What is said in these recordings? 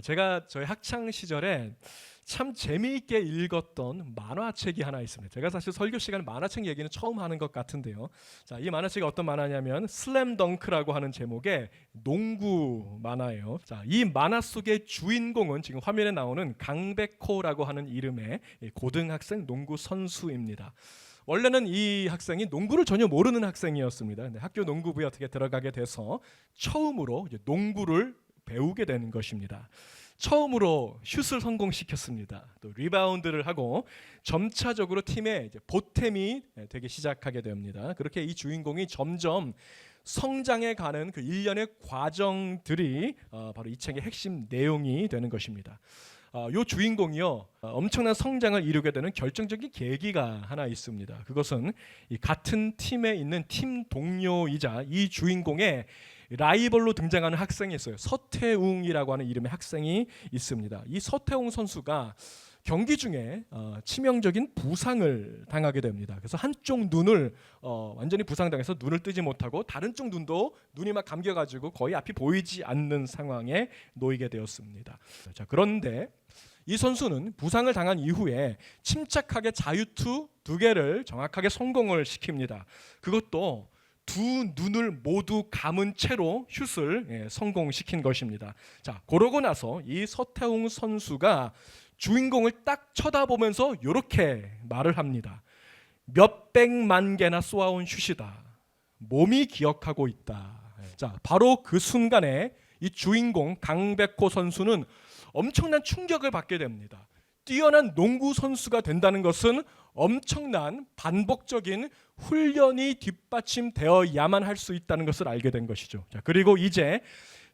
제가 저희 학창 시절에 참 재미있게 읽었던 만화책이 하나 있습니다. 제가 사실 설교 시간에 만화책 얘기는 처음 하는 것 같은데요. 자, 이 만화책이 어떤 만화냐면 슬램덩크라고 하는 제목의 농구 만화예요. 자, 이 만화 속의 주인공은 지금 화면에 나오는 강백호라고 하는 이름의 고등학생 농구 선수입니다. 원래는 이 학생이 농구를 전혀 모르는 학생이었습니다. 근데 학교 농구부에 어떻게 들어가게 돼서 처음으로 이제 농구를 배우게 되는 것입니다. 처음으로 슛을 성공시켰습니다. 또 리바운드를 하고 점차적으로 팀의 이제 보탬이 되기 시작하게 됩니다. 그렇게 이 주인공이 점점 성장해 가는 그 일련의 과정들이 바로 이 책의 핵심 내용이 되는 것입니다. 이 주인공이요, 엄청난 성장을 이루게 되는 결정적인 계기가 하나 있습니다. 그것은 이 같은 팀에 있는 팀 동료이자 이 주인공의 라이벌로 등장하는 학생이 있어요. 서태웅이라고 하는 이름의 학생이 있습니다. 이 서태웅 선수가 경기 중에 치명적인 부상을 당하게 됩니다. 그래서 한쪽 눈을 완전히 부상당해서 눈을 뜨지 못하고 다른 쪽 눈도 눈이 막 감겨가지고 거의 앞이 보이지 않는 상황에 놓이게 되었습니다. 자, 그런데 이 선수는 부상을 당한 이후에 침착하게 자유투 2개를 정확하게 성공을 시킵니다. 그것도 두 눈을 모두 감은 채로 슛을 성공시킨 것입니다. 자, 그러고 나서 이 서태웅 선수가 주인공을 딱 쳐다보면서 이렇게 말을 합니다. 몇백만 개나 쏘아온 슛이다. 몸이 기억하고 있다. 자, 바로 그 순간에 이 주인공 강백호 선수는 엄청난 충격을 받게 됩니다. 뛰어난 농구 선수가 된다는 것은 엄청난 반복적인 훈련이 뒷받침되어야만 할 수 있다는 것을 알게 된 것이죠. 자, 그리고 이제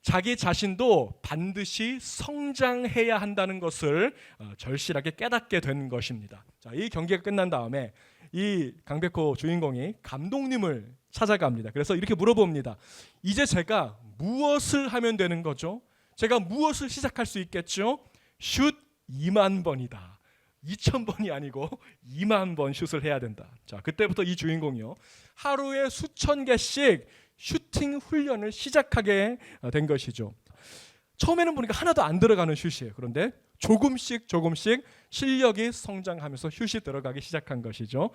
자기 자신도 반드시 성장해야 한다는 것을 절실하게 깨닫게 된 것입니다. 자, 이 경기가 끝난 다음에 이 강백호 주인공이 감독님을 찾아갑니다. 그래서 이렇게 물어봅니다. 이제 제가 무엇을 하면 되는 거죠? 제가 무엇을 시작할 수 있겠죠? 슛 2만 번이다. 2,000번이 아니고 2만 번 슛을 해야 된다. 자, 그때부터 이 주인공이요, 하루에 수천 개씩 슈팅 훈련을 시작하게 된 것이죠. 처음에는 보니까 하나도 안 들어가는 슛이에요. 그런데 조금씩 실력이 성장하면서 슛이 들어가기 시작한 것이죠.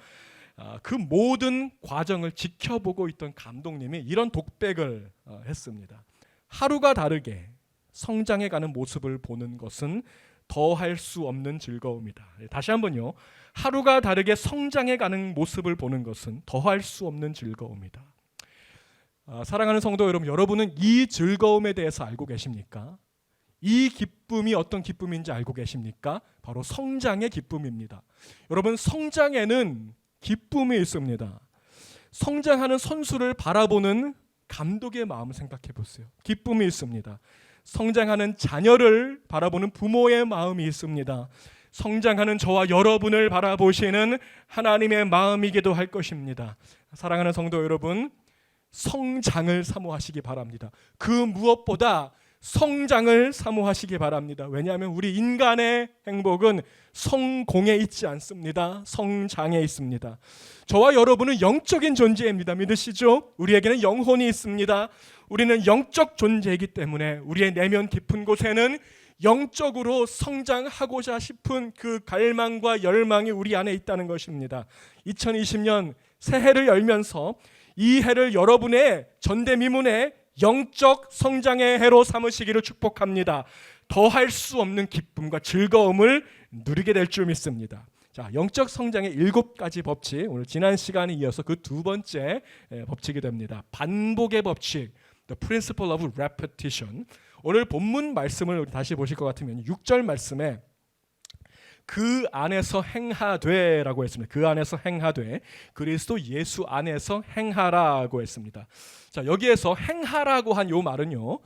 그 모든 과정을 지켜보고 있던 감독님이 이런 독백을 했습니다. 하루가 다르게 성장해가는 모습을 보는 것은 더할 수 없는 즐거움이다. 다시 한번요. 하루가 다르게 성장해가는 모습을 보는 것은 더할 수 없는 즐거움이다. 사랑하는 성도 여러분, 여러분은 이 즐거움에 대해서 알고 계십니까? 이 기쁨이 어떤 기쁨인지 알고 계십니까? 바로 성장의 기쁨입니다. 여러분, 성장에는 기쁨이 있습니다. 성장하는 선수를 바라보는 감독의 마음을 생각해 보세요. 기쁨이 있습니다. 성장하는 자녀를 바라보는 부모의 마음이 있습니다. 성장하는 저와 여러분을 바라보시는 하나님의 마음이기도 할 것입니다. 사랑하는 성도 여러분, 성장을 사모하시기 바랍니다. 그 무엇보다 성장을 사모하시기 바랍니다. 왜냐하면 우리 인간의 행복은 성공에 있지 않습니다. 성장에 있습니다. 저와 여러분은 영적인 존재입니다. 믿으시죠? 우리에게는 영혼이 있습니다. 우리는 영적 존재이기 때문에 우리의 내면 깊은 곳에는 영적으로 성장하고자 싶은 그 갈망과 열망이 우리 안에 있다는 것입니다. 2020년 새해를 열면서 이 해를 여러분의 전대미문의 영적 성장의 해로 삼으시기를 축복합니다. 더할 수 없는 기쁨과 즐거움을 누리게 될 줄 믿습니다. 자, 영적 성장의 7가지 법칙, 오늘 지난 시간에 이어서 그 2번째 법칙이 됩니다. 반복의 법칙, The Principle of Repetition. 오늘 본문 말씀을 다시 보실 것 같으면 6절 말씀에 그 안에서 행하되라고 했습니다. 그 안에서 행하되, 그리스도 예수 안에서 행하라고 했습니다. 자, 여기에서 행하라고 한 요 말은요,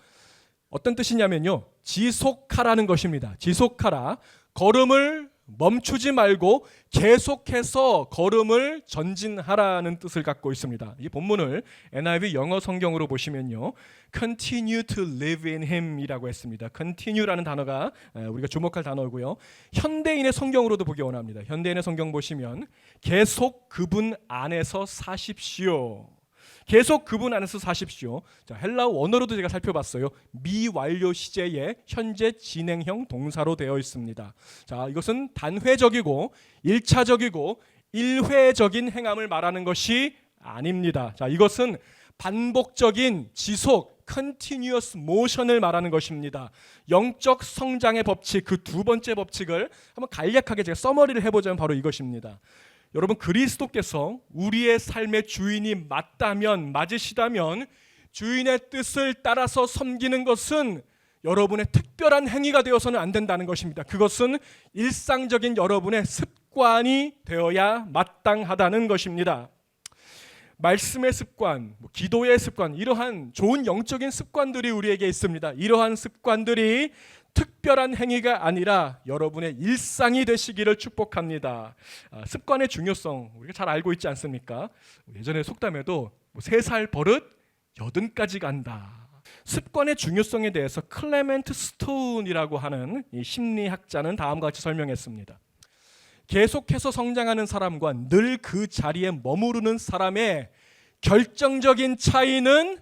어떤 뜻이냐면요, 지속하라는 것입니다. 지속하라. 걸음을 멈추지 말고 계속해서 걸음을 전진하라는 뜻을 갖고 있습니다. 이 본문을 NIV 영어 성경으로 보시면요, continue to live in him 이라고 했습니다. continue라는 단어가 우리가 주목할 단어고요. 현대인의 성경으로도 보기 원합니다. 현대인의 성경 보시면 계속 그분 안에서 사십시오. 계속 그분 안에서 사십시오. 자, 헬라어 원어로도 제가 살펴봤어요. 미완료 시제의 현재 진행형 동사로 되어 있습니다. 자, 이것은 단회적이고 1차적이고 일회적인 행함을 말하는 것이 아닙니다. 자, 이것은 반복적인 지속 continuous motion을 말하는 것입니다. 영적 성장의 법칙, 그 두 번째 법칙을 한번 간략하게 제가 서머리를 해보자면 바로 이것입니다. 여러분, 그리스도께서 우리의 삶의 주인이 맞으시다면 주인의 뜻을 따라서 섬기는 것은 여러분의 특별한 행위가 되어서는 안 된다는 것입니다. 그것은 일상적인 여러분의 습관이 되어야 마땅하다는 것입니다. 말씀의 습관, 기도의 습관, 이러한 좋은 영적인 습관들이 우리에게 있습니다. 이러한 습관들이 특별한 행위가 아니라 여러분의 일상이 되시기를 축복합니다. 습관의 중요성 우리가 잘 알고 있지 않습니까? 예전에 속담에도 3살 버릇 80까지 간다. 습관의 중요성에 대해서 클레멘트 스톤이라고 하는 이 심리학자는 다음과 같이 설명했습니다. 계속해서 성장하는 사람과 늘 그 자리에 머무르는 사람의 결정적인 차이는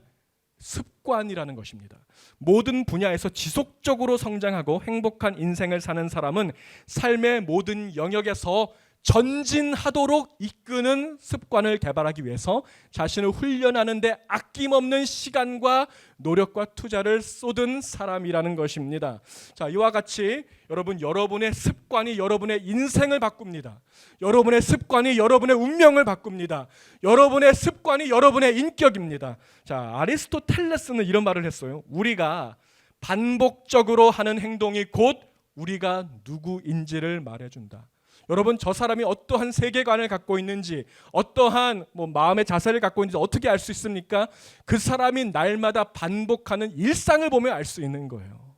습관이라는 것입니다. 모든 분야에서 지속적으로 성장하고 행복한 인생을 사는 사람은 삶의 모든 영역에서 전진하도록 이끄는 습관을 개발하기 위해서 자신을 훈련하는 데 아낌없는 시간과 노력과 투자를 쏟은 사람이라는 것입니다. 자, 이와 같이 여러분의 습관이 여러분의 인생을 바꿉니다. 여러분의 습관이 여러분의 운명을 바꿉니다. 여러분의 습관이 여러분의 인격입니다. 자, 아리스토텔레스는 이런 말을 했어요. 우리가 반복적으로 하는 행동이 곧 우리가 누구인지를 말해준다. 여러분, 저 사람이 어떠한 세계관을 갖고 있는지, 어떠한 마음의 자세를 갖고 있는지 어떻게 알 수 있습니까? 그 사람이 날마다 반복하는 일상을 보면 알 수 있는 거예요.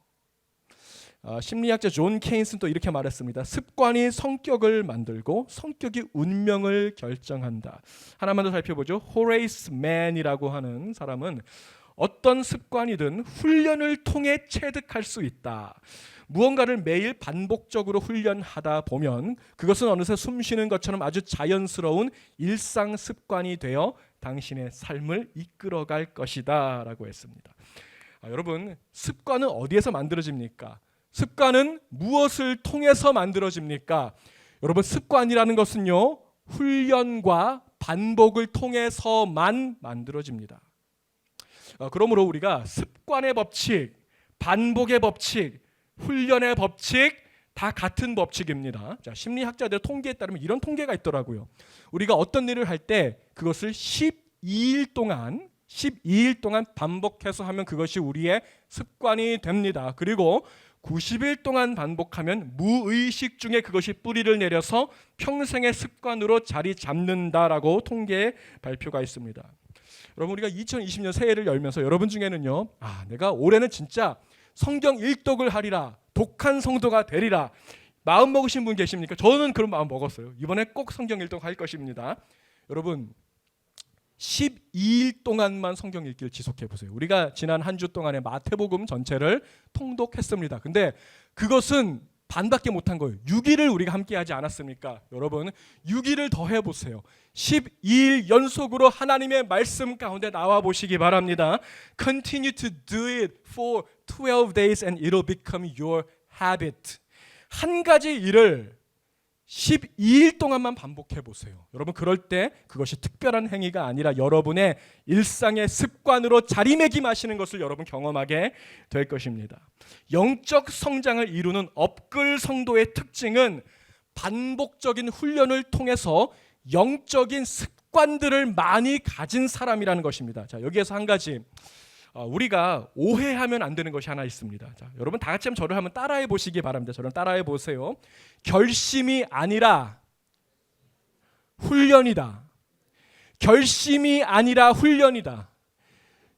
심리학자 존 케인스는 또 이렇게 말했습니다. 습관이 성격을 만들고 성격이 운명을 결정한다. 하나만 더 살펴보죠. 호레이스 맨이라고 하는 사람은 어떤 습관이든 훈련을 통해 체득할 수 있다. 무언가를 매일 반복적으로 훈련하다 보면 그것은 어느새 숨쉬는 것처럼 아주 자연스러운 일상 습관이 되어 당신의 삶을 이끌어갈 것이다 라고 했습니다. 여러분, 습관은 어디에서 만들어집니까? 습관은 무엇을 통해서 만들어집니까? 여러분, 습관이라는 것은요, 훈련과 반복을 통해서만 만들어집니다. 그러므로 우리가 습관의 법칙, 반복의 법칙, 훈련의 법칙 다 같은 법칙입니다. 자, 심리학자들 통계에 따르면 이런 통계가 있더라고요. 우리가 어떤 일을 할 때 그것을 12일 동안 반복해서 하면 그것이 우리의 습관이 됩니다. 그리고 90일 동안 반복하면 무의식 중에 그것이 뿌리를 내려서 평생의 습관으로 자리 잡는다라고 통계 발표가 있습니다. 여러분, 우리가 2020년 새해를 열면서 여러분 중에는요, 내가 올해는 진짜 성경 일독을 하리라, 독한 성도가 되리라, 마음 먹으신 분 계십니까? 저는 그런 마음 먹었어요. 이번에 꼭 성경 일독 할 것입니다. 여러분, 12일 동안만 성경 읽기를 지속해 보세요. 우리가 지난 한 주 동안에 마태복음 전체를 통독했습니다. 근데 그것은 반밖에 못한 거예요. 6일을 우리가 함께 하지 않았습니까? 여러분, 6일을 더 해보세요. 12일 연속으로 하나님의 말씀 가운데 나와 보시기 바랍니다. Continue to do it for 12 days and it'll become your habit. 한 가지 일을 12일 동안만 반복해 보세요. 여러분, 그럴 때 그것이 특별한 행위가 아니라 여러분의 일상의 습관으로 자리매김하시는 것을 여러분 경험하게 될 것입니다. 영적 성장을 이루는 업글 성도의 특징은 반복적인 훈련을 통해서 영적인 습관들을 많이 가진 사람이라는 것입니다. 자, 여기에서 한 가지 우리가 오해하면 안 되는 것이 하나 있습니다. 자, 여러분 다 같이 저를 한번 따라해 보시기 바랍니다. 저를 따라해 보세요. 결심이 아니라 훈련이다. 결심이 아니라 훈련이다.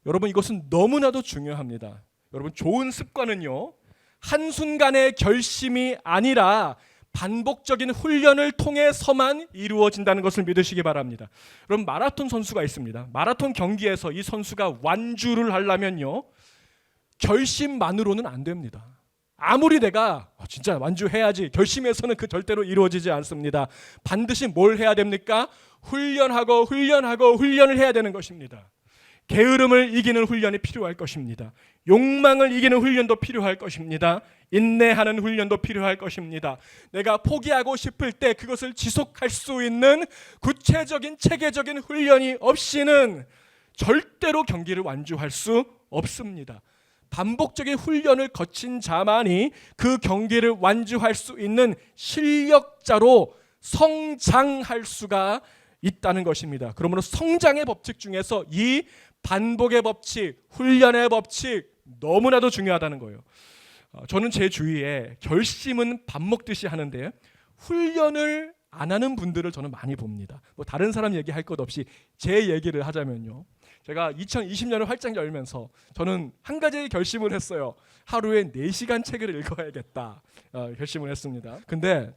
여러분, 이것은 너무나도 중요합니다. 여러분, 좋은 습관은요, 한순간의 결심이 아니라 반복적인 훈련을 통해서만 이루어진다는 것을 믿으시기 바랍니다. 여러분, 마라톤 선수가 있습니다. 마라톤 경기에서 이 선수가 완주를 하려면요, 결심만으로는 안 됩니다. 아무리 내가 진짜 완주해야지 결심해서는 그 절대로 이루어지지 않습니다. 반드시 뭘 해야 됩니까? 훈련을 해야 되는 것입니다. 게으름을 이기는 훈련이 필요할 것입니다. 욕망을 이기는 훈련도 필요할 것입니다. 인내하는 훈련도 필요할 것입니다. 내가 포기하고 싶을 때 그것을 지속할 수 있는 구체적인 체계적인 훈련이 없이는 절대로 경기를 완주할 수 없습니다. 반복적인 훈련을 거친 자만이 그 경기를 완주할 수 있는 실력자로 성장할 수가 있다는 것입니다. 그러므로 성장의 법칙 중에서 이 반복의 법칙, 훈련의 법칙 너무나도 중요하다는 거예요. 저는 제 주위에 결심은 밥 먹듯이 하는데 훈련을 안 하는 분들을 저는 많이 봅니다. 뭐 다른 사람 얘기할 것 없이 제 얘기를 하자면요. 제가 2020년을 활짝 열면서 저는 한 가지 결심을 했어요. 하루에 4시간 책을 읽어야겠다 결심을 했습니다. 근데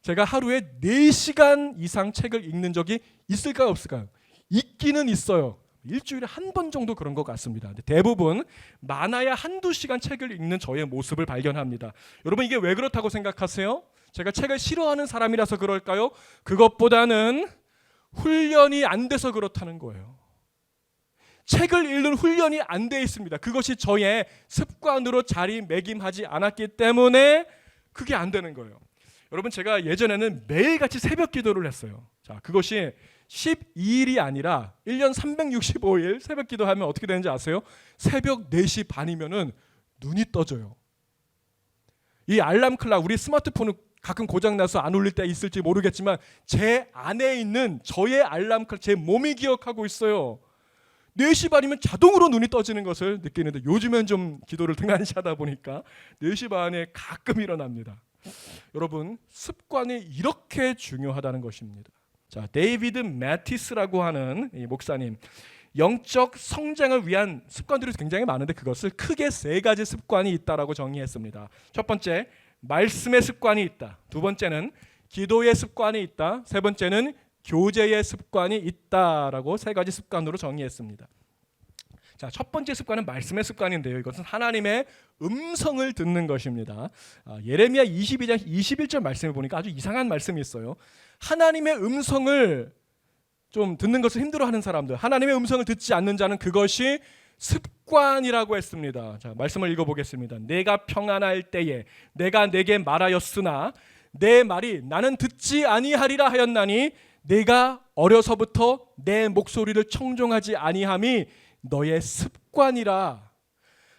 제가 하루에 4시간 이상 책을 읽는 적이 있을까요 없을까요? 있기는 있어요. 일주일에 한 번 정도 그런 것 같습니다. 대부분 많아야 한두 시간 책을 읽는 저의 모습을 발견합니다. 여러분 이게 왜 그렇다고 생각하세요? 제가 책을 싫어하는 사람이라서 그럴까요? 그것보다는 훈련이 안 돼서 그렇다는 거예요. 책을 읽는 훈련이 안 돼 있습니다. 그것이 저의 습관으로 자리매김하지 않았기 때문에 그게 안 되는 거예요. 여러분 제가 예전에는 매일같이 새벽 기도를 했어요. 자, 그것이 12일이 아니라 1년 365일 새벽 기도하면 어떻게 되는지 아세요? 새벽 4시 반이면은 눈이 떠져요. 이 알람 클락 우리 스마트폰은 가끔 고장나서 안 울릴 때 있을지 모르겠지만 제 안에 있는 저의 알람 클락 제 몸이 기억하고 있어요. 4시 반이면 자동으로 눈이 떠지는 것을 느끼는데 요즘엔 좀 기도를 등한시하다 보니까 4시 반에 가끔 일어납니다. 여러분 습관이 이렇게 중요하다는 것입니다. 자, 데이비드 매티스라고 하는 이 목사님 영적 성장을 위한 습관들이 굉장히 많은데 그것을 크게 3가지 습관이 있다라고 정의했습니다. 첫 번째 말씀의 습관이 있다. 두 번째는 기도의 습관이 있다. 세 번째는 교제의 습관이 있다라고 3가지 습관으로 정의했습니다. 자, 첫 번째 습관은 말씀의 습관인데요. 이것은 하나님의 음성을 듣는 것입니다. 예레미야 22장 21절 말씀을 보니까 아주 이상한 말씀이 있어요. 하나님의 음성을 좀 듣는 것을 힘들어하는 사람들, 하나님의 음성을 듣지 않는 자는 그것이 습관이라고 했습니다. 자, 말씀을 읽어보겠습니다. 내가 평안할 때에 내가 내게 말하였으나 내 말이 나는 듣지 아니하리라 하였나니 내가 어려서부터 내 목소리를 청종하지 아니함이 너의 습관이라.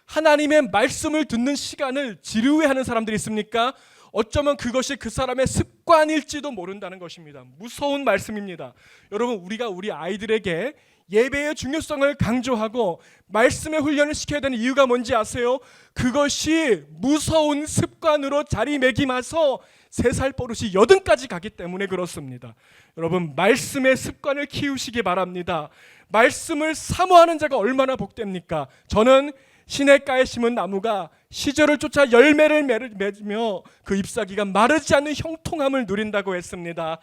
하나님의 말씀을 듣는 시간을 지루해하는 사람들이 있습니까? 어쩌면 그것이 그 사람의 습관일지도 모른다는 것입니다. 무서운 말씀입니다. 여러분 우리가 우리 아이들에게 예배의 중요성을 강조하고 말씀의 훈련을 시켜야 되는 이유가 뭔지 아세요? 그것이 무서운 습관으로 자리매김해서 3살 버릇이 80까지 가기 때문에 그렇습니다. 여러분 말씀의 습관을 키우시기 바랍니다. 말씀을 사모하는 자가 얼마나 복됩니까? 저는 시냇가에 심은 나무가 시절을 쫓아 열매를 맺으며 그 잎사귀가 마르지 않는 형통함을 누린다고 했습니다.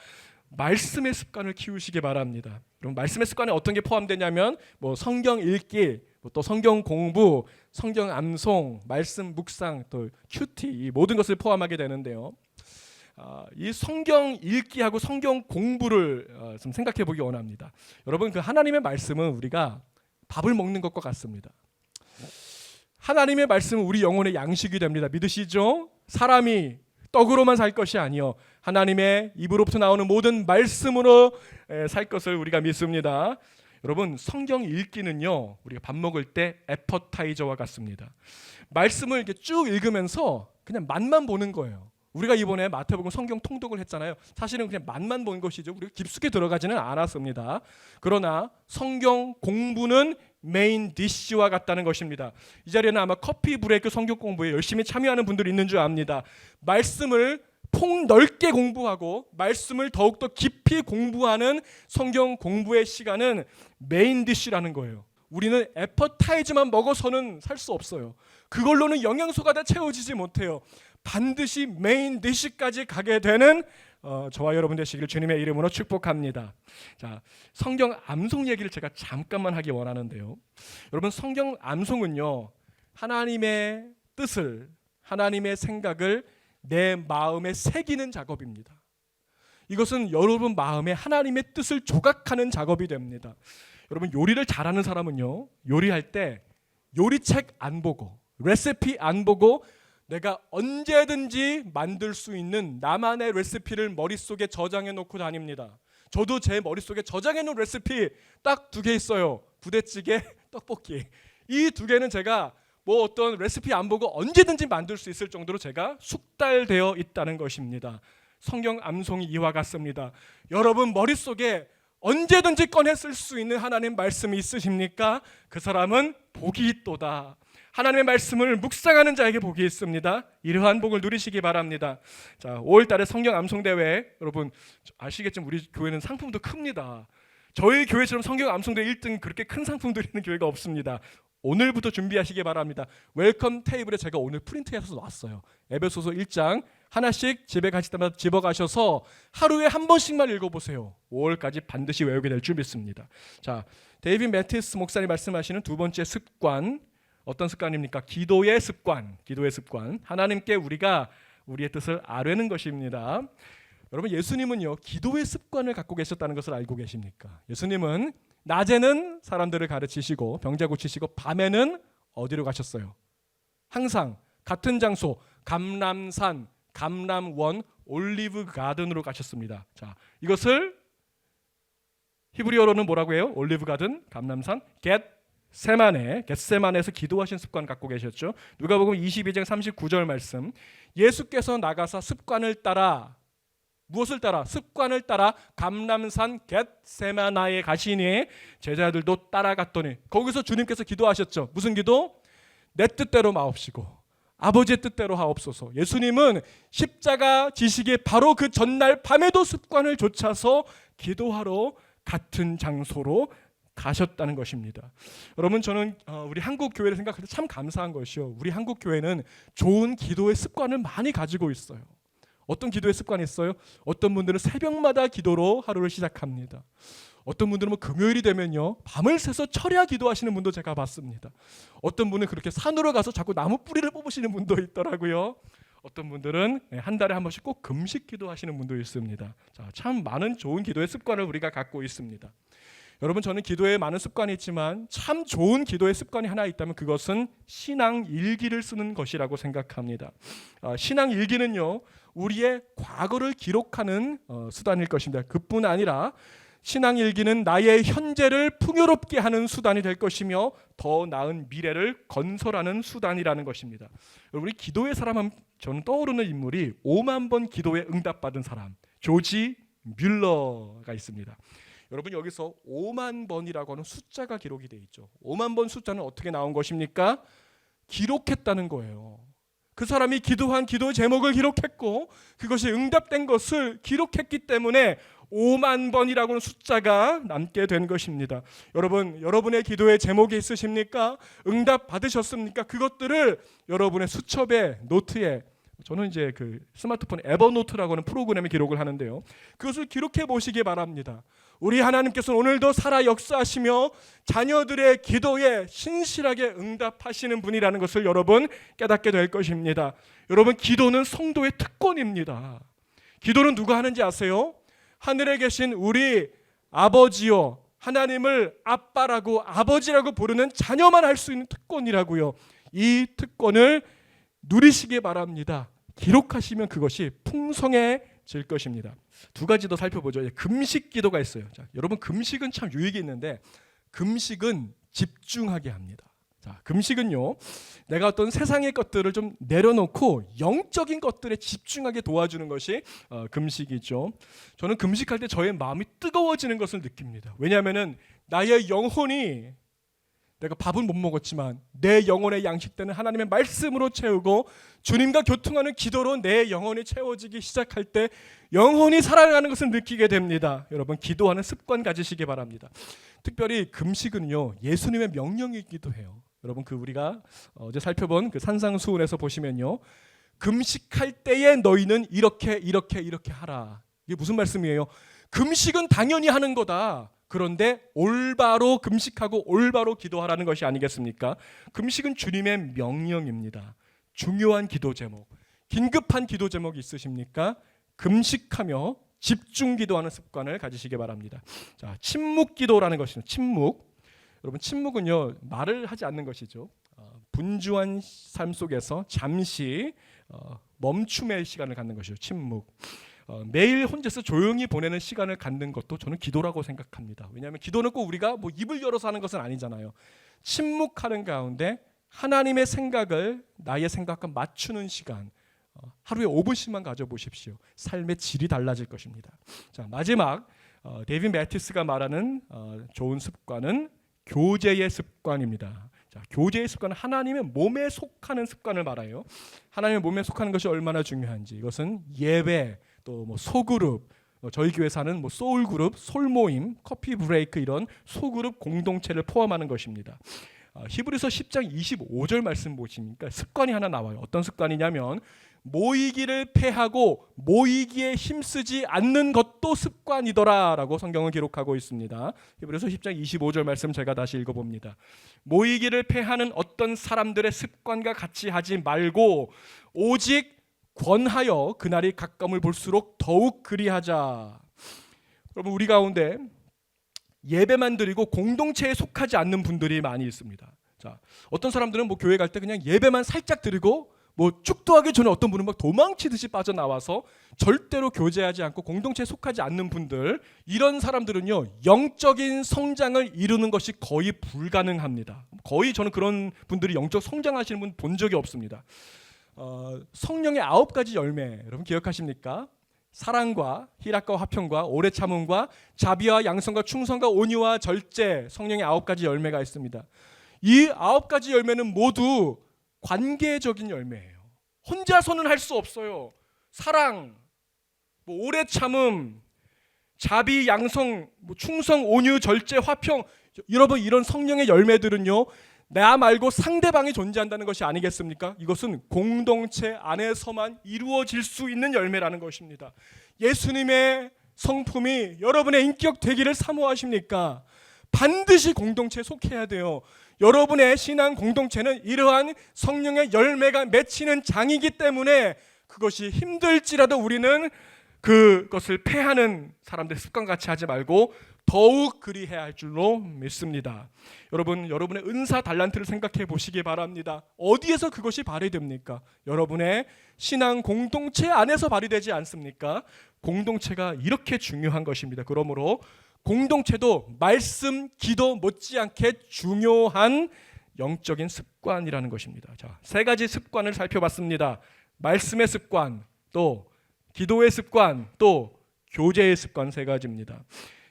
말씀의 습관을 키우시기 바랍니다. 그럼 말씀의 습관에 어떤 게 포함되냐면 뭐 성경 읽기, 또 성경 공부, 성경 암송, 말씀 묵상, 또 큐티 이 모든 것을 포함하게 되는데요. 이 성경 읽기하고 성경 공부를 좀 생각해 보기 원합니다. 여러분 그 하나님의 말씀은 우리가 밥을 먹는 것과 같습니다. 하나님의 말씀은 우리 영혼의 양식이 됩니다. 믿으시죠? 사람이 떡으로만 살 것이 아니요 하나님의 입으로부터 나오는 모든 말씀으로 살 것을 우리가 믿습니다. 여러분 성경 읽기는요 우리가 밥 먹을 때 애퍼타이저와 같습니다. 말씀을 이렇게 쭉 읽으면서 그냥 맛만 보는 거예요. 우리가 이번에 마태복음 성경 통독을 했잖아요. 사실은 그냥 맛만 본 것이죠. 우리가 깊숙이 들어가지는 않았습니다. 그러나 성경 공부는 메인 디쉬와 같다는 것입니다. 이 자리에는 아마 커피 브레이크 성경 공부에 열심히 참여하는 분들이 있는 줄 압니다. 말씀을 폭넓게 공부하고 말씀을 더욱더 깊이 공부하는 성경 공부의 시간은 메인 디쉬라는 거예요. 우리는 애퍼타이즈만 먹어서는 살 수 없어요. 그걸로는 영양소가 다 채워지지 못해요. 반드시 메인 디쉬까지 가게 되는 저와 여러분 되시기를 주님의 이름으로 축복합니다. 자, 성경 암송 얘기를 제가 잠깐만 하기 원하는데요. 여러분 성경 암송은요 하나님의 뜻을 하나님의 생각을 내 마음에 새기는 작업입니다. 이것은 여러분 마음에 하나님의 뜻을 조각하는 작업이 됩니다. 여러분 요리를 잘하는 사람은요, 요리할 때 요리책 안 보고 레시피 안 보고 내가 언제든지 만들 수 있는 나만의 레시피를 머릿속에 저장해 놓고 다닙니다. 저도 제 머릿속에 저장해 놓은 레시피 딱 2개 있어요. 부대찌개, 떡볶이. 이 2개는 제가 뭐 어떤 레시피 안 보고 언제든지 만들 수 있을 정도로 제가 숙달되어 있다는 것입니다. 성경 암송이 이와 같습니다. 여러분 머릿속에 언제든지 꺼내 쓸 수 있는 하나님 말씀이 있으십니까? 그 사람은 복이 있도다. 하나님의 말씀을 묵상하는 자에게 복이 있습니다. 이러한 복을 누리시기 바랍니다. 자, 5월 달에 성경 암송 대회, 여러분 아시겠지만 우리 교회는 상품도 큽니다. 저희 교회처럼 성경 암송 대회 1등 그렇게 큰 상품 드리는 교회가 없습니다. 오늘부터 준비하시기 바랍니다. 웰컴 테이블에 제가 오늘 프린트해서 놨어요. 에베소서 1장 하나씩 집에 가실 때마다 집어가셔서 하루에 한 번씩만 읽어보세요. 5월까지 반드시 외우게 될 줄 믿습니다. 자, 데이빗 매티스 목사님 말씀하시는 2번째 습관, 어떤 습관입니까? 기도의 습관. 기도의 습관. 하나님께 우리가 우리의 뜻을 아뢰는 것입니다. 여러분 예수님은요, 기도의 습관을 갖고 계셨다는 것을 알고 계십니까? 예수님은 낮에는 사람들을 가르치시고 병자 고치시고 밤에는 어디로 가셨어요? 항상 같은 장소, 감람산, 감람원, 올리브 가든으로 가셨습니다. 자, 이것을 히브리어로는 뭐라고 해요? 올리브 가든, 감람산, 겟세마네에서 기도하신 습관 갖고 계셨죠. 누가복음 22장 39절 말씀. 예수께서 나가사 습관을 따라, 무엇을 따라? 습관을 따라 감람산 겟세마나에 가시니 제자들도 따라갔더니, 거기서 주님께서 기도하셨죠. 무슨 기도? 내 뜻대로 마옵시고 아버지의 뜻대로 하옵소서. 예수님은 십자가 지시기 바로 그 전날 밤에도 습관을 좇아서 기도하러 같은 장소로 가셨다는 것입니다. 여러분 저는 우리 한국 교회를 생각할 때 참 감사한 것이요, 우리 한국 교회는 좋은 기도의 습관을 많이 가지고 있어요. 어떤 기도의 습관이 있어요? 어떤 분들은 새벽마다 기도로 하루를 시작합니다. 어떤 분들은 뭐 금요일이 되면요 밤을 새서 철야 기도하시는 분도 제가 봤습니다. 어떤 분은 그렇게 산으로 가서 자꾸 나무 뿌리를 뽑으시는 분도 있더라고요. 어떤 분들은 한 달에 한 번씩 꼭 금식 기도하시는 분도 있습니다. 자, 참 많은 좋은 기도의 습관을 우리가 갖고 있습니다. 여러분 저는 기도에 많은 습관이 있지만 참 좋은 기도의 습관이 하나 있다면 그것은 신앙 일기를 쓰는 것이라고 생각합니다. 신앙 일기는요 우리의 과거를 기록하는 수단일 것입니다. 그뿐 아니라 신앙 일기는 나의 현재를 풍요롭게 하는 수단이 될 것이며 더 나은 미래를 건설하는 수단이라는 것입니다. 우리 기도의 사람 하면 저는 떠오르는 인물이 5만 번 기도에 응답받은 사람 조지 뮬러가 있습니다. 여러분 여기서 5만 번이라고 하는 숫자가 기록이 되어 있죠. 5만 번 숫자는 어떻게 나온 것입니까? 기록했다는 거예요. 그 사람이 기도한 기도의 제목을 기록했고 그것이 응답된 것을 기록했기 때문에 5만 번이라고 하는 숫자가 남게 된 것입니다. 여러분, 여러분의 기도의 제목이 있으십니까? 응답 받으셨습니까? 그것들을 여러분의 수첩에, 노트에, 저는 이제 그 스마트폰 에버노트라고 하는 프로그램에 기록을 하는데요. 그것을 기록해 보시기 바랍니다. 우리 하나님께서는 오늘도 살아 역사하시며 자녀들의 기도에 신실하게 응답하시는 분이라는 것을 여러분 깨닫게 될 것입니다. 여러분 기도는 성도의 특권입니다. 기도는 누가 하는지 아세요? 하늘에 계신 우리 아버지요, 하나님을 아빠라고 아버지라고 부르는 자녀만 할 수 있는 특권이라고요. 이 특권을 누리시기 바랍니다. 기록하시면 그것이 풍성해질 것입니다. 두 가지 더 살펴보죠. 금식 기도가 있어요. 자, 여러분 금식은 참 유익이 있는데 금식은 집중하게 합니다. 자, 금식은요 내가 어떤 세상의 것들을 좀 내려놓고 영적인 것들에 집중하게 도와주는 것이 금식이죠. 저는 금식할 때 저의 마음이 뜨거워지는 것을 느낍니다. 왜냐하면 나의 영혼이, 내가 밥은 못 먹었지만 내 영혼의 양식되는 하나님의 말씀으로 채우고 주님과 교통하는 기도로 내 영혼이 채워지기 시작할 때 영혼이 살아가는 것을 느끼게 됩니다. 여러분 기도하는 습관 가지시기 바랍니다. 특별히 금식은요 예수님의 명령이기도 해요. 여러분 그 우리가 어제 살펴본 그 산상수훈에서 보시면요 금식할 때에 너희는 이렇게 하라. 이게 무슨 말씀이에요? 금식은 당연히 하는 거다. 그런데 올바로 금식하고 올바로 기도하라는 것이 아니겠습니까? 금식은 주님의 명령입니다. 중요한 기도 제목, 긴급한 기도 제목이 있으십니까? 금식하며 집중 기도하는 습관을 가지시기 바랍니다. 자, 침묵 기도라는 것입니다. 침묵. 여러분, 침묵은요, 말을 하지 않는 것이죠. 분주한 삶 속에서 잠시 멈춤의 시간을 갖는 것이죠. 침묵. 매일 혼자서 조용히 보내는 시간을 갖는 것도 저는 기도라고 생각합니다. 왜냐하면 기도는 꼭 우리가 뭐 입을 열어서 하는 것은 아니잖아요. 침묵하는 가운데 하나님의 생각을 나의 생각과 맞추는 시간, 하루에 5분씩만 가져보십시오. 삶의 질이 달라질 것입니다. 자, 마지막 데이빗 매티스가 말하는 좋은 습관은 교제의 습관입니다. 자, 교제의 습관은 하나님의 몸에 속하는 습관을 말해요. 하나님의 몸에 속하는 것이 얼마나 중요한지, 이것은 예배, 또 뭐 소그룹, 저희 교회사는 뭐 소울그룹, 솔모임, 커피 브레이크 이런 소그룹 공동체를 포함하는 것입니다. 히브리서 10장 25절 말씀 보시니까 습관이 하나 나와요. 어떤 습관이냐면 모이기를 패하고 모이기에 힘쓰지 않는 것도 습관이더라라고 성경은 기록하고 있습니다. 히브리서 10장 25절 말씀 제가 다시 읽어봅니다. 모이기를 패하는 어떤 사람들의 습관과 같이 하지 말고 오직 권하여 그날이 가까움을 볼수록 더욱 그리하자. 여러분, 우리 가운데 예배만 드리고 공동체에 속하지 않는 분들이 많이 있습니다. 자, 어떤 사람들은 뭐 교회 갈 때 그냥 예배만 살짝 드리고 뭐 축도하기 전에 어떤 분은 막 도망치듯이 빠져나와서 절대로 교제하지 않고 공동체에 속하지 않는 분들, 이런 사람들은요, 영적인 성장을 이루는 것이 거의 불가능합니다. 거의 저는 그런 분들이 영적 성장하시는 분 본 적이 없습니다. 성령의 9가지 열매 여러분 기억하십니까? 사랑과 희락과 화평과 오래 참음과 자비와 양성과 충성과 온유와 절제, 성령의 9가지 열매가 있습니다. 이 9가지 열매는 모두 관계적인 열매예요. 혼자서는 할 수 없어요. 사랑, 뭐 오래 참음, 자비, 양성, 뭐 충성, 온유, 절제, 화평, 여러분 이런 성령의 열매들은요, 나 말고 상대방이 존재한다는 것이 아니겠습니까? 이것은 공동체 안에서만 이루어질 수 있는 열매라는 것입니다. 예수님의 성품이 여러분의 인격 되기를 사모하십니까? 반드시 공동체에 속해야 돼요. 여러분의 신앙 공동체는 이러한 성령의 열매가 맺히는 장이기 때문에 그것이 힘들지라도 우리는 그것을 패하는 사람들의 습관같이 하지 말고 더욱 그리해야 할 줄로 믿습니다. 여러분, 여러분의 은사 달란트를 생각해 보시기 바랍니다. 어디에서 그것이 발휘됩니까? 여러분의 신앙 공동체 안에서 발휘되지 않습니까? 공동체가 이렇게 중요한 것입니다. 그러므로 공동체도 말씀, 기도 못지않게 중요한 영적인 습관이라는 것입니다. 자, 3가지 습관을 살펴봤습니다. 말씀의 습관, 또 기도의 습관, 또 교제의 습관 3가지입니다.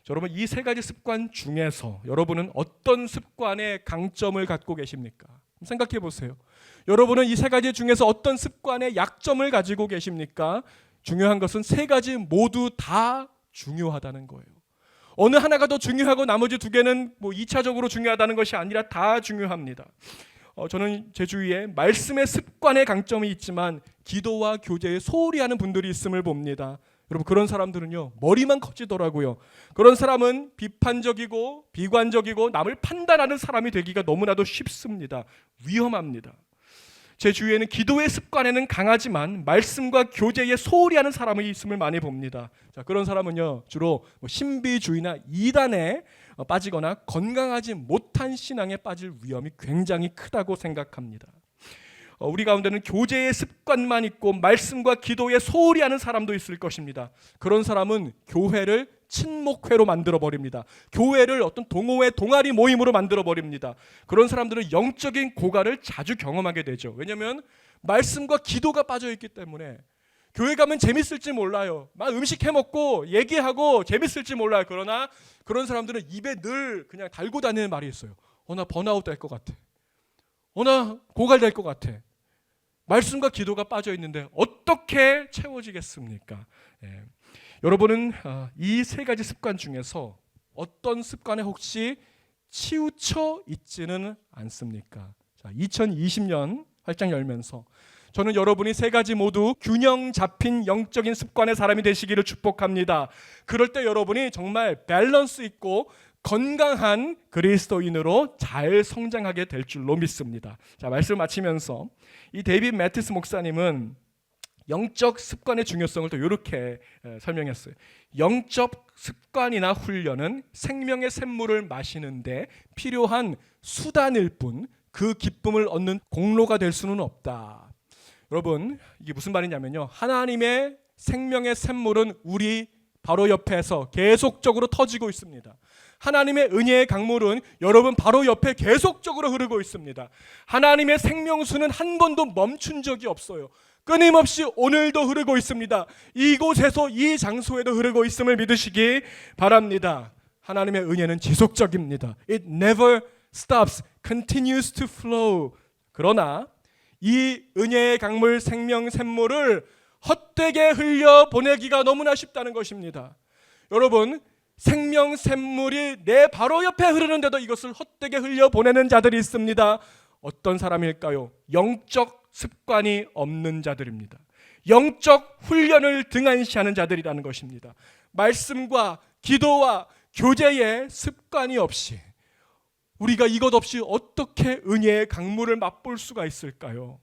여러분, 이 3가지 습관 중에서 여러분은 어떤 습관의 강점을 갖고 계십니까? 생각해 보세요. 여러분은 이 3가지 중에서 어떤 습관의 약점을 가지고 계십니까? 중요한 것은 3가지 모두 다 중요하다는 거예요. 어느 하나가 더 중요하고 나머지 2개는 뭐 2차적으로 중요하다는 것이 아니라 다 중요합니다. 저는 제 주위에 말씀의 습관의 강점이 있지만 기도와 교제에 소홀히 하는 분들이 있음을 봅니다. 여러분, 그런 사람들은요, 머리만 커지더라고요. 그런 사람은 비판적이고 비관적이고 남을 판단하는 사람이 되기가 너무나도 쉽습니다. 위험합니다. 제 주위에는 기도의 습관에는 강하지만 말씀과 교제에 소홀히 하는 사람이 있음을 많이 봅니다. 자, 그런 사람은요, 주로 신비주의나 이단에 빠지거나 건강하지 못한 신앙에 빠질 위험이 굉장히 크다고 생각합니다. 우리 가운데는 교제의 습관만 있고 말씀과 기도에 소홀히 하는 사람도 있을 것입니다. 그런 사람은 교회를 친목회로 만들어버립니다. 교회를 어떤 동호회, 동아리 모임으로 만들어버립니다. 그런 사람들은 영적인 고갈을 자주 경험하게 되죠. 왜냐하면 말씀과 기도가 빠져있기 때문에. 교회 가면 재밌을지 몰라요. 막 음식 해먹고 얘기하고 재밌을지 몰라요. 그러나 그런 사람들은 입에 늘 그냥 달고 다니는 말이 있어요. 나 번아웃 될 것 같아. 나 고갈될 것 같아. 말씀과 기도가 빠져 있는데 어떻게 채워지겠습니까? 여러분은 이 3가지 습관 중에서 어떤 습관에 혹시 치우쳐 있지는 않습니까? 자, 2020년 활짝 열면서 저는 여러분이 3가지 모두 균형 잡힌 영적인 습관의 사람이 되시기를 축복합니다. 그럴 때 여러분이 정말 밸런스 있고 건강한 그리스도인으로 잘 성장하게 될 줄로 믿습니다. 자, 말씀 마치면서 이 데이빗 매티스 목사님은 영적 습관의 중요성을 또 이렇게 설명했어요. 영적 습관이나 훈련은 생명의 샘물을 마시는데 필요한 수단일 뿐 그 기쁨을 얻는 공로가 될 수는 없다. 여러분, 이게 무슨 말이냐면요, 하나님의 생명의 샘물은 우리 바로 옆에서 계속적으로 터지고 있습니다. 하나님의 은혜의 강물은 여러분 바로 옆에 계속적으로 흐르고 있습니다. 하나님의 생명수는 한 번도 멈춘 적이 없어요. 끊임없이 오늘도 흐르고 있습니다. 이곳에서 이 장소에도 흐르고 있음을 믿으시기 바랍니다. 하나님의 은혜는 지속적입니다. It never stops, continues to flow. 그러나 이 은혜의 강물 생명 샘물을 헛되게 흘려 보내기가 너무나 쉽다는 것입니다. 여러분, 생명 샘물이 내 바로 옆에 흐르는데도 이것을 헛되게 흘려 보내는 자들이 있습니다. 어떤 사람일까요? 영적 습관이 없는 자들입니다. 영적 훈련을 등한시하는 자들이라는 것입니다. 말씀과 기도와 교제의 습관이 없이 우리가 이것 없이 어떻게 은혜의 강물을 맛볼 수가 있을까요?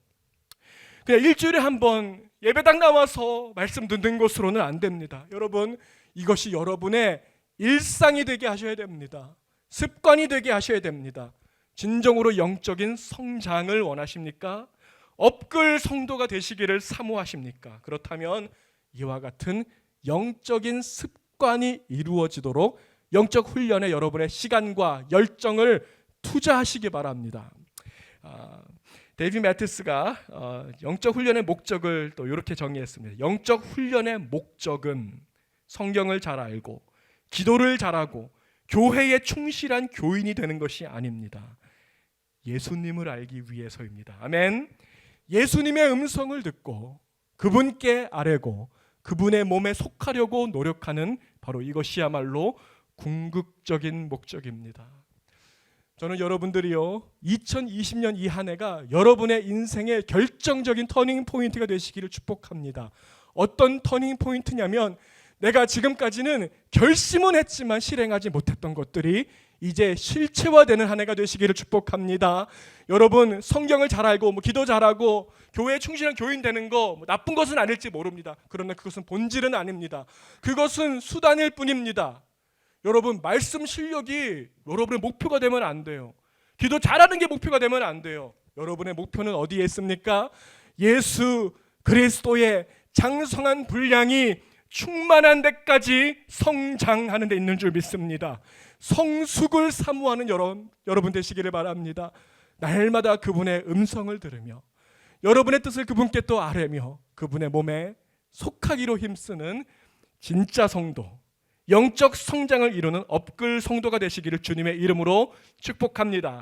그냥 일주일에 한 번 예배당 나와서 말씀 듣는 것으로는 안 됩니다. 여러분, 이것이 여러분의 일상이 되게 하셔야 됩니다. 습관이 되게 하셔야 됩니다. 진정으로 영적인 성장을 원하십니까? 업글 성도가 되시기를 사모하십니까? 그렇다면 이와 같은 영적인 습관이 이루어지도록 영적 훈련에 여러분의 시간과 열정을 투자하시기 바랍니다. 데이빗 매티스가 영적 훈련의 목적을 또 이렇게 정의했습니다. 영적 훈련의 목적은 성경을 잘 알고 기도를 잘하고 교회에 충실한 교인이 되는 것이 아닙니다. 예수님을 알기 위해서입니다. 아멘. 예수님의 음성을 듣고 그분께 아뢰고 그분의 몸에 속하려고 노력하는 바로 이것이야말로 궁극적인 목적입니다. 저는 여러분들이요, 2020년 이 한 해가 여러분의 인생의 결정적인 터닝 포인트가 되시기를 축복합니다. 어떤 터닝 포인트냐면 내가 지금까지는 결심은 했지만 실행하지 못했던 것들이 이제 실체화되는 한 해가 되시기를 축복합니다. 여러분, 성경을 잘 알고 기도 잘하고 교회에 충실한 교인 되는 거 나쁜 것은 아닐지 모릅니다. 그러나 그것은 본질은 아닙니다. 그것은 수단일 뿐입니다. 여러분, 말씀 실력이 여러분의 목표가 되면 안 돼요. 기도 잘하는 게 목표가 되면 안 돼요. 여러분의 목표는 어디에 있습니까? 예수 그리스도의 장성한 분량이 충만한 데까지 성장하는 데 있는 줄 믿습니다. 성숙을 사모하는 여러분 되시기를 바랍니다. 날마다 그분의 음성을 들으며 여러분의 뜻을 그분께 또 아뢰며 그분의 몸에 속하기로 힘쓰는 진짜 성도, 영적 성장을 이루는 업글 성도가 되시기를 주님의 이름으로 축복합니다.